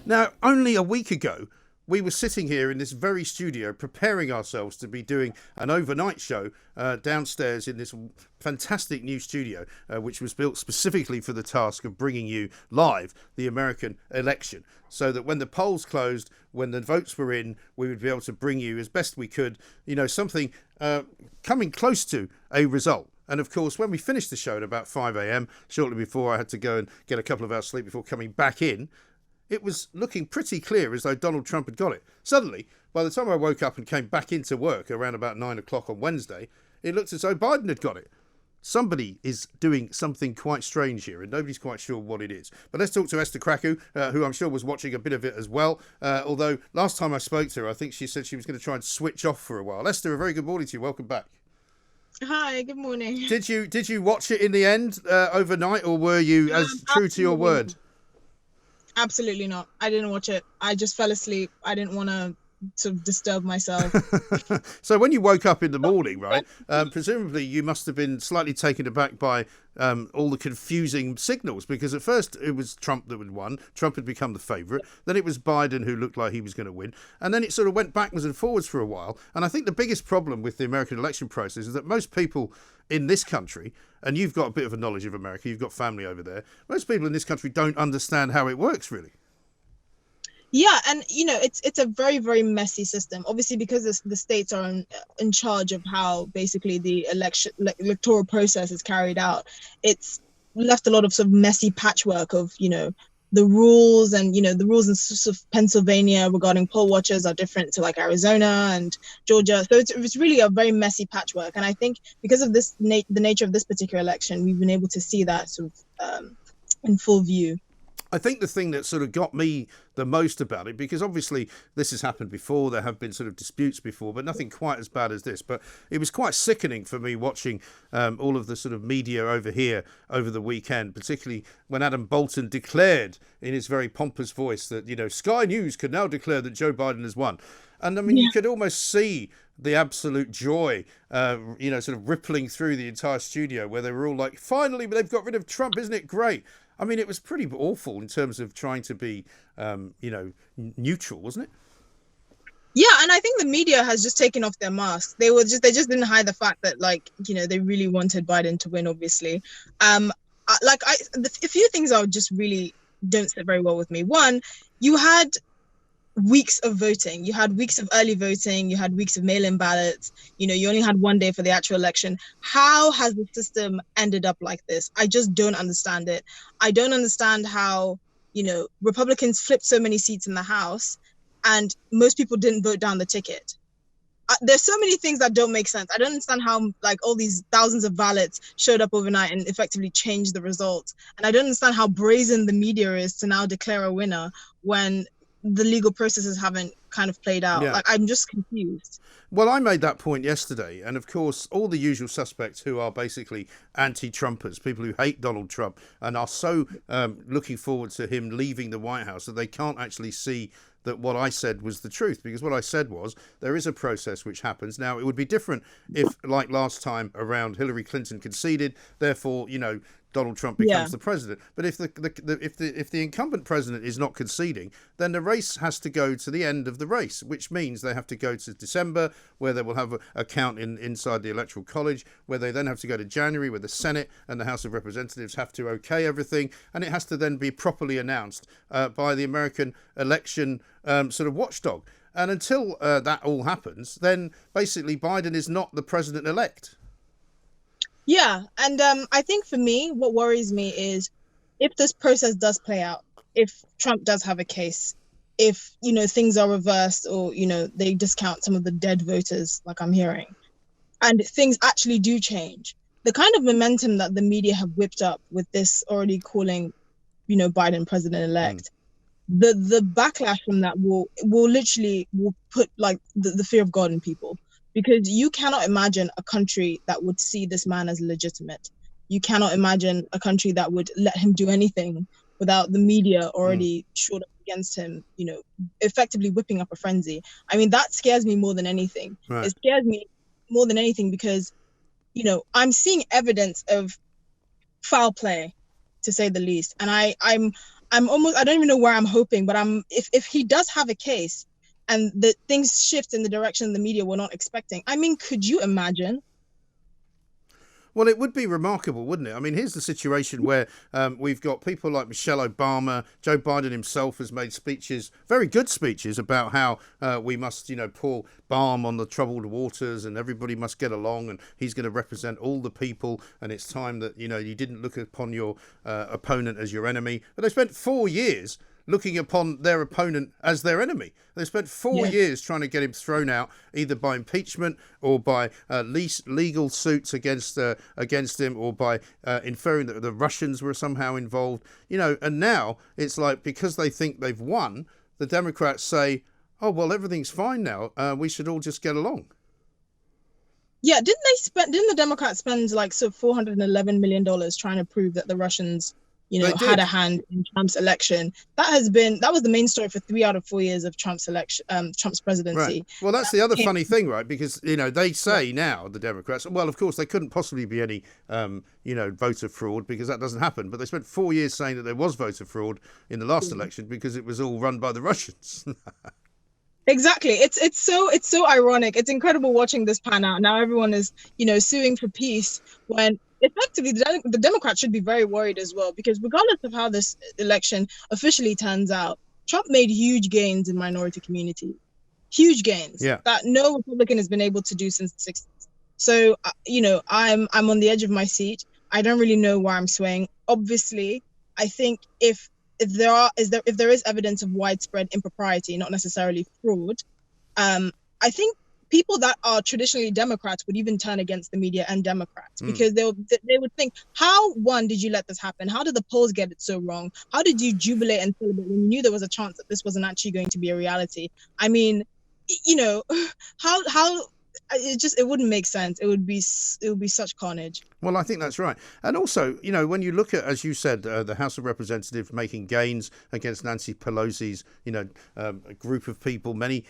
Now, only a week ago, we were sitting here in this very studio preparing ourselves to be doing an overnight show downstairs in this fantastic new studio, which was built specifically for the task of bringing you live the American election, so that when the polls closed, when the votes were in, we would be able to bring you as best we could, something coming close to a result. And of course, when we finished the show at about 5 a.m., shortly before I had to go and get a couple of hours sleep before coming back in, it was looking pretty clear as though Donald Trump had got it. Suddenly, by the time I woke up and came back into work around about 9 o'clock on Wednesday, it looked as though Biden had got it. Somebody is doing something quite strange here, and nobody's quite sure what it is. But let's talk to Esther Krakue, who I'm sure was watching a bit of it as well. Although last time I spoke to her, I think she said she was going to try and switch off for a while. Esther, a very good morning to you. Welcome back. Hi, good morning. Did you watch it in the end overnight, or were you as true to your word? Absolutely not. I didn't watch it. I just fell asleep. I didn't want to sort of disturb myself. So when you woke up in the morning, right, presumably you must have been slightly taken aback by all the confusing signals, because at first it was Trump that had won. Trump had become the favourite. Then it was Biden who looked like he was going to win. And then it sort of went backwards and forwards for a while. And I think the biggest problem with the American election process is that most people in this country, and you've got a bit of a knowledge of America, you've got family over there, most people in this country don't understand how it works, really. Yeah, and it's a very, very messy system. Obviously, because the states are in charge of how basically the electoral process is carried out. It's left a lot of sort of messy patchwork of the rules, and the rules in sort of Pennsylvania regarding poll watchers are different to like Arizona and Georgia. So it's really a very messy patchwork. And I think because of this the nature of this particular election, we've been able to see that sort of in full view. I think the thing that sort of got me the most about it, because obviously this has happened before, there have been sort of disputes before, but nothing quite as bad as this. But it was quite sickening for me watching all of the sort of media over here over the weekend, particularly when Adam Bolton declared in his very pompous voice that, Sky News can now declare that Joe Biden has won. And I mean, you could almost see the absolute joy, sort of rippling through the entire studio, where they were all like, finally, they've got rid of Trump. Isn't it great? I mean, it was pretty awful in terms of trying to be, neutral, wasn't it? Yeah, and I think the media has just taken off their masks. They just didn't hide the fact that, they really wanted Biden to win, obviously. A few things I just really don't sit very well with me. One, you had weeks of voting. You had weeks of early voting. You had weeks of mail-in ballots. You only had one day for the actual election. How has the system ended up like this? I just don't understand it. I don't understand how, Republicans flipped so many seats in the House and most people didn't vote down the ticket. There's so many things that don't make sense. I don't understand how all these thousands of ballots showed up overnight and effectively changed the results. And I don't understand how brazen the media is to now declare a winner when the legal processes haven't kind of played out. Yeah. I'm just confused. Well, I made that point yesterday, and of course all the usual suspects who are basically anti-Trumpers, people who hate Donald Trump and are so looking forward to him leaving the White House that they can't actually see that what I said was the truth, because what I said was there is a process which happens. Now, it would be different if, like last time around, Hillary Clinton conceded, therefore, Donald Trump becomes the president. But if the incumbent president is not conceding, then the race has to go to the end of the race, which means they have to go to December, where they will have a count inside the Electoral College, where they then have to go to January, where the Senate and the House of Representatives have to okay everything, and it has to then be properly announced by the American election sort of watchdog. And until that all happens, then basically Biden is not the president-elect. Yeah, and I think for me, what worries me is if this process does play out, if Trump does have a case, if, things are reversed or, they discount some of the dead voters like I'm hearing, and things actually do change, the kind of momentum that the media have whipped up with this already calling, Biden president-elect, the backlash from that will literally put the fear of God in people. Because you cannot imagine a country that would see this man as legitimate. You cannot imagine a country that would let him do anything without the media already shored up against him, effectively whipping up a frenzy. I mean, that scares me more than anything. Right. It scares me more than anything because, I'm seeing evidence of foul play, to say the least. And I don't even know where I'm hoping, but if he does have a case and the things shift in the direction the media were not expecting, I mean, could you imagine? Well, it would be remarkable, wouldn't it? I mean, here's the situation where we've got people like Michelle Obama, Joe Biden himself has made speeches, very good speeches, about how we must, pour balm on the troubled waters and everybody must get along, and he's going to represent all the people, and it's time that, you didn't look upon your opponent as your enemy. But they spent 4 years looking upon their opponent as their enemy. They spent 4 years trying to get him thrown out, either by impeachment or by legal suits against him, or by inferring that the Russians were somehow involved. And now it's like, because they think they've won, the Democrats say, oh, well, everything's fine now. We should all just get along. Yeah, didn't the Democrats spend like $411 million trying to prove that the Russians had a hand in Trump's election? That was the main story for 3 out of 4 years of Trump's presidency. Right. Well, that's the other funny thing, right? Because, they say now, the Democrats, well, of course, there couldn't possibly be any, voter fraud, because that doesn't happen. But they spent 4 years saying that there was voter fraud in the last election because it was all run by the Russians. Exactly. It's so ironic. It's incredible watching this pan out. Now everyone is, suing for peace, when effectively the Democrats should be very worried as well, because regardless of how this election officially turns out, Trump made huge gains in minority communities, huge gains that no Republican has been able to do since the 60s. So, I'm on the edge of my seat. I don't really know where I'm swaying. Obviously, I think if there is evidence of widespread impropriety, not necessarily fraud, I think people that are traditionally Democrats would even turn against the media and Democrats, because they would think, how, one, did you let this happen? How did the polls get it so wrong? How did you jubilate and celebrate when you knew there was a chance that this wasn't actually going to be a reality? I mean, how it wouldn't make sense. It would be such carnage. Well, I think that's right. And also, when you look at, as you said, the House of Representatives making gains against Nancy Pelosi's, a group of people, many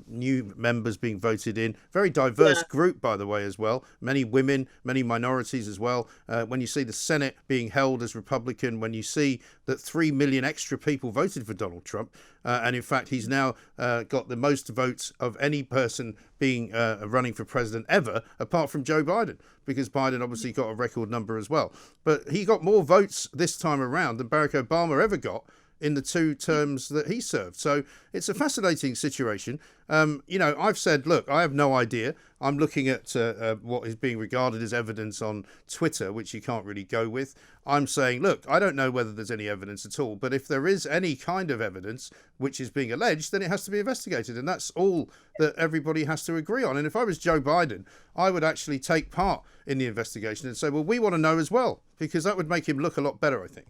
new members being voted in, very diverse group, by the way, as well. Many women, many minorities as well. When you see the Senate being held as Republican, when you see that 3 million extra people voted for Donald Trump, and in fact, he's now got the most votes of any person being running for president ever, apart from Joe Biden, because Biden obviously got a record number as well. But he got more votes this time around than Barack Obama ever got in the 2 terms that he served. So it's a fascinating situation. I've said, look, I have no idea. I'm looking at what is being regarded as evidence on Twitter, which you can't really go with. I'm saying, look, I don't know whether there's any evidence at all, but if there is any kind of evidence which is being alleged, then it has to be investigated. And that's all that everybody has to agree on. And if I was Joe Biden, I would actually take part in the investigation and say, well, we want to know as well, because that would make him look a lot better, I think.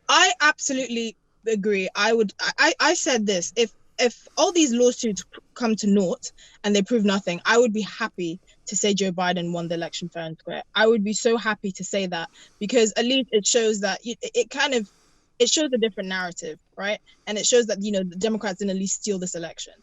I absolutely agree. I said this, if all these lawsuits come to naught and they prove nothing, I would be happy to say Joe Biden won the election fair and square. I would be so happy to say that, because at least it shows that it shows a different narrative, right? And it shows that, the Democrats didn't at least steal this election,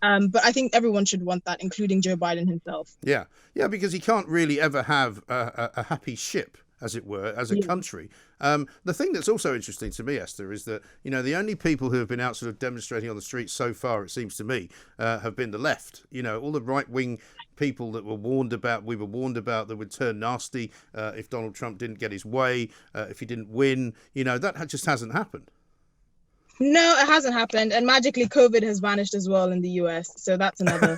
But I think everyone should want that, including Joe Biden himself. Yeah, because he can't really ever have a happy ship, as it were, as a country. The thing that's also interesting to me, Esther, is that, the only people who have been out sort of demonstrating on the streets so far, it seems to me, have been the left. All the right-wing people that we were warned about that would turn nasty if Donald Trump didn't get his way, if he didn't win. That just hasn't happened. No, it hasn't happened. And magically, COVID has vanished as well in the US. So that's another...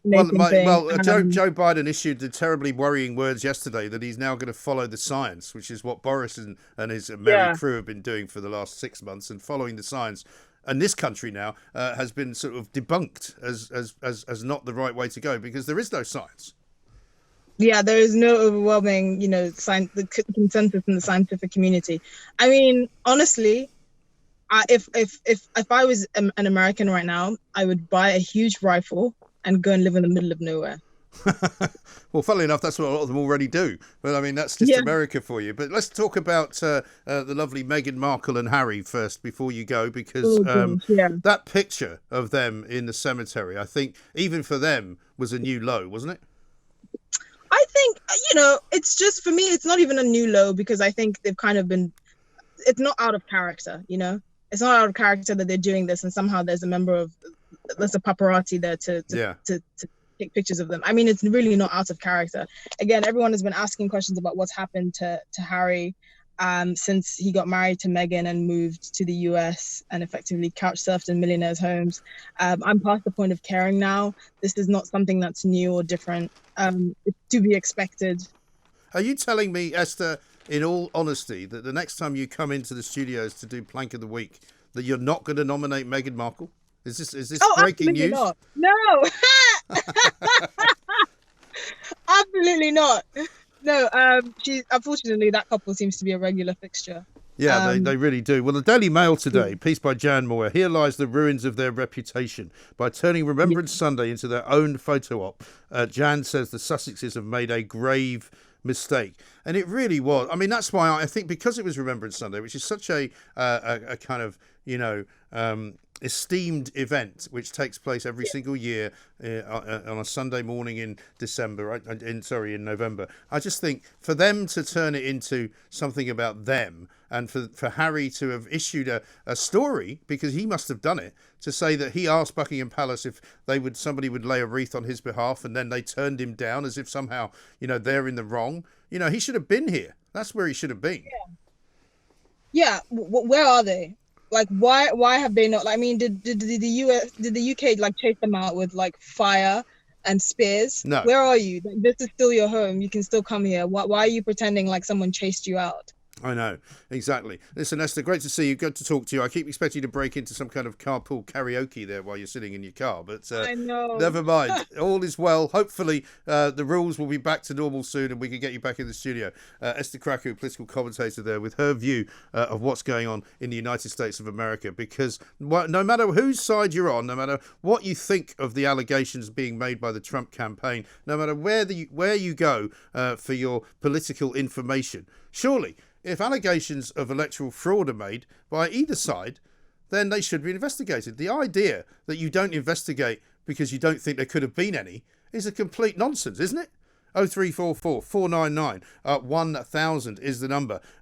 Joe Biden issued the terribly worrying words yesterday that he's now going to follow the science, which is what Boris and his merry crew have been doing for the last 6 months, and following the science. And this country now has been sort of debunked as not the right way to go, because there is no science. Yeah, there is no overwhelming, the consensus in the scientific community. I mean, honestly, if I was an American right now, I would buy a huge rifle and go and live in the middle of nowhere. Well, funnily enough, that's what a lot of them already do. But I mean, that's just America for you. But let's talk about the lovely Meghan Markle and Harry first before you go, because that picture of them in the cemetery, I think even for them was a new low, wasn't it? I think, it's just, for me, it's not even a new low, because I think they've kind of been it's not out of character, you know. It's not out of character that they're doing this, and somehow there's a paparazzi there to take pictures of them. I mean, it's really not out of character. Again, everyone has been asking questions about what's happened to Harry since he got married to Meghan and moved to the US and effectively couch surfed in millionaires' homes. I'm past the point of caring now. This is not something that's new or different. It's to be expected. Are you telling me, Esther, in all honesty, that the next time you come into the studios to do Plank of the Week, that you're not going to nominate Meghan Markle? Is this breaking news? Not. No, absolutely not. No, unfortunately that couple seems to be a regular fixture. Yeah, they really do. Well, the Daily Mail today, piece by Jan Moore, here lies the ruins of their reputation. By turning Remembrance Sunday into their own photo op, Jan says the Sussexes have made a grave mistake. And it really was. I mean, that's why I think, because it was Remembrance Sunday, which is such a kind of, esteemed event which takes place every single year on a Sunday morning in November. I just think for them to turn it into something about them, and for Harry to have issued a story, because he must have done it, to say that he asked Buckingham Palace if somebody would lay a wreath on his behalf, and then they turned him down as if somehow, they're in the wrong. He should have been here. That's where he should have been. Yeah. Where are they? Like, why have they not? I mean, did the UK like chase them out with like fire and spears? No. Where are you? Like, this is still your home. You can still come here. Why are you pretending like someone chased you out? I know, exactly. Listen, Esther, great to see you. Good to talk to you. I keep expecting you to break into some kind of carpool karaoke there while you're sitting in your car, but I know. Never mind. All is well. Hopefully, the rules will be back to normal soon, and we can get you back in the studio. Esther Krakue, political commentator, there with her view of what's going on in the United States of America. Because no matter whose side you're on, no matter what you think of the allegations being made by the Trump campaign, no matter where you go for your political information, surely, if allegations of electoral fraud are made by either side, then they should be investigated. The idea that you don't investigate because you don't think there could have been any is a complete nonsense, isn't it? 0344 499 1000 is the number.